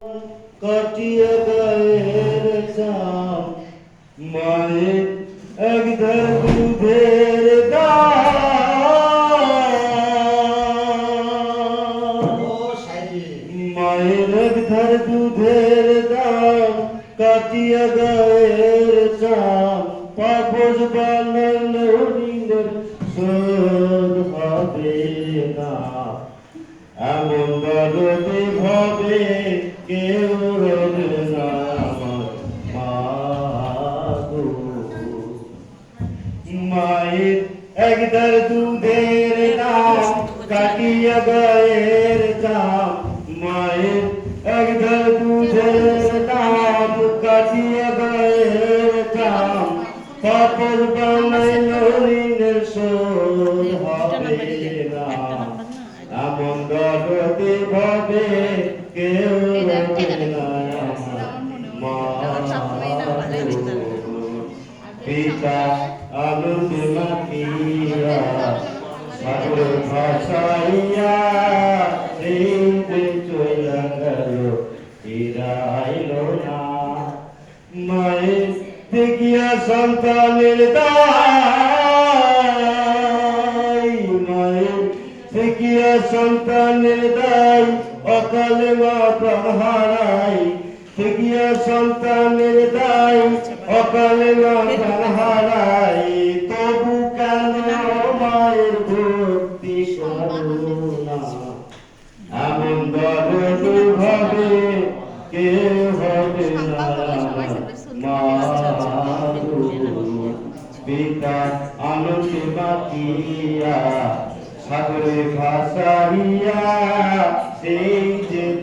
কাটিয়ে গায়ের চাম মায়ের এক ধার দুধের মায়ের এক ধার দুধের দাম কাটিয়ে গায়ের চাম পাপস বানালো ঋণের শোধ হবে না এমন দরদে ভাবে কেউ রবে না মা গো। মায়ের একদার দুধের দাম কাটিয়া গায়ের দাম মায়ের একদার দুধের দাম কাটিয়া গায়ের দাম পাপড় বানাইল ঋণের শোধ হবে না এমন দরদে ভাবে কেউ রবে না মা পিতা আনন্দে মাতিয়া সাগর ভাসাইয়া রেতে চইলা গেল ফিরাইল না মায়ের দেখিয়া সন্তানের দায় মায়ের দেখিয়া সন্তানের দায় অকালে মা প্রাণ হারাই দেখিয়া সন্তানের দায় অকালে মা প্রাণ হারাই তবু কেন মায়ের ভক্তি করুণা এমন দরদে ভাবে কেউ হবে না মা পিতা আনন্দে মাতিয়া সাগরে ভাসাইয়া সেই যে